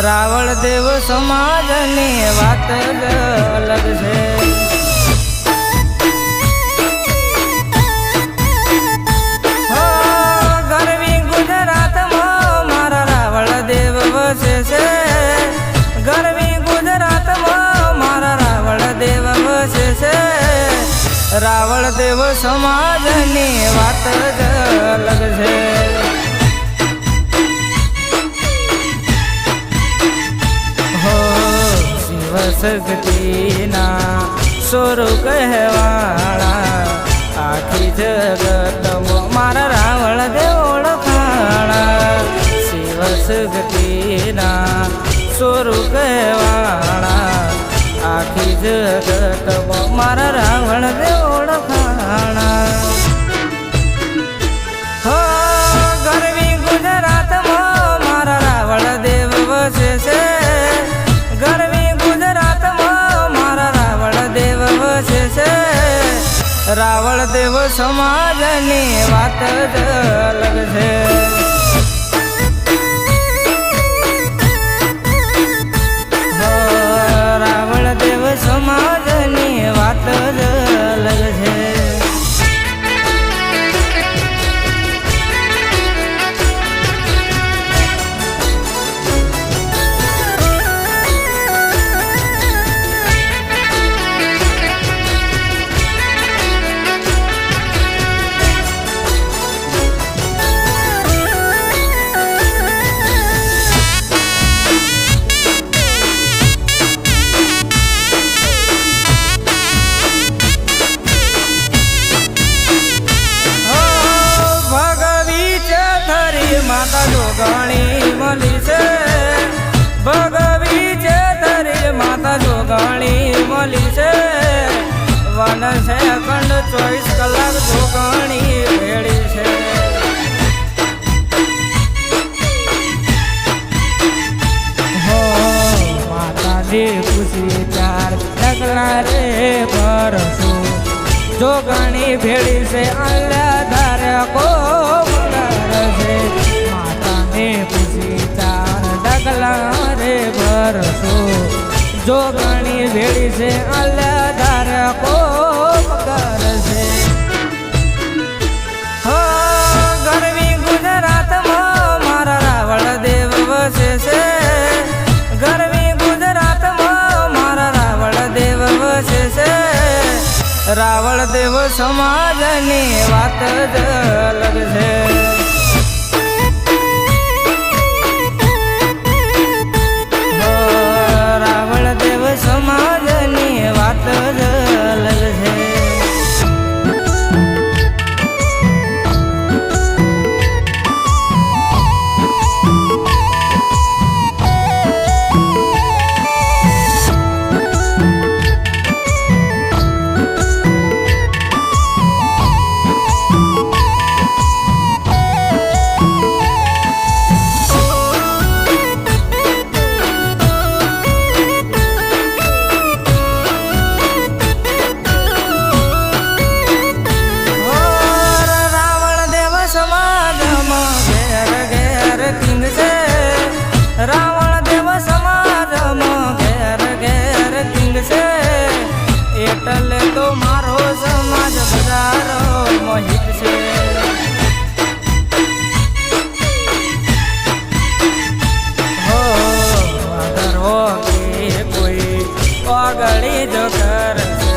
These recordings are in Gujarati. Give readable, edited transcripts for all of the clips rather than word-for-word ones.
રાવળ દેવ સમાજની વાત જ અલગ છે. ગરવી ગુજરાતમાં મારા રાવળ દેવ વસે છે. ગરવી ગુજરાતમાં મારા રાવળ દેવ વસે છે. રાવળ દેવ સમાજની વાત જ અલગ છે. શક્તિના સોર કહેવાળા આખી જગતમાં મારા રાવળ દેવ ઓળખાણા. શિવ શક્તિના સોર કહેવાળા આખી જગતમાં મારા રાવળ દેવ ઓળખાણા. ગરવી ગુજરાતમાં મારા રાવળ દેવ વસે છે. ગરવી ગુજરાતમાં મારા રાવળ દેવ વસે છે. રાવળ દેવ સમાજની વાત જ અલગ છે. રાવળ દેવ સમાજની વાત જ અલગ છે. માતા જોગણી મળી છે. ભગવી છે ધરી માતા જોગણી મળી છે. વન છે અખંડ 24 કલાક જોગણી ભેળી છે. માતાજી ખુશી 4 ડગલા રે ભરશું. જોગણી ભેળી છે અલ્યા ધારે કો ખુશી 4 ડગલા રે ભરસો. જોગણી ભેળી છે અલ્યા ધારે કોપ કરશે. ગરવી ગુજરાતમાં મારા રાવળ દેવ વસે છે. ગરવી ગુજરાતમાં મારા રાવળ દેવ વસે છે. રાવળ દેવ સમાજની વાત જ અલગ છે. સમાજની વાત જ અલગ છે. રાવણ દેવ સમાજમાં ઘેર ઘેર કિંગ છે. એટલે તો મારો સમાજ બજારો મોહિત છે. હો કે કોઈ ઓગળી જો કરશે.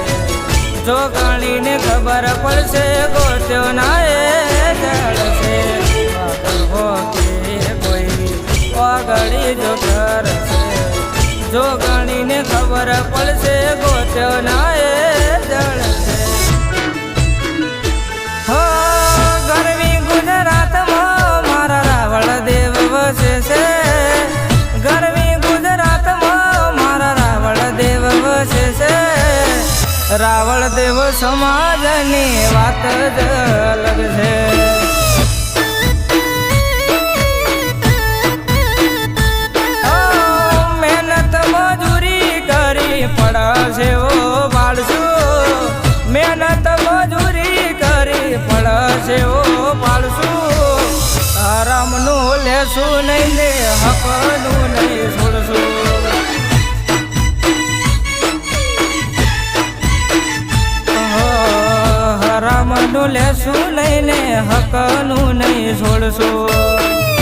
જોગણીને ખબર પડશે ગોત્યો ના એ જળશે. ઓગળી જો કરશે. જોગણીને ખબર પડશે ગોત્યો ના એ જળશે. ગરવી ગુજરાતમાં મારા રાવળ દેવ વસે છે. ગરવી ગુજરાતમાં મારા રાવળ દેવ વસે છે. રાવળ દેવ સમાજની વાત જ અલગ છે. પડશે ઓ પાડશું. મહેનત મજૂરી કરી પડશે ઓ પાડશું. આરામનું લેશું નહીં ને હકનું નહીં છોડ માનું લેશું લઈને હકનું નહીં છોડશું.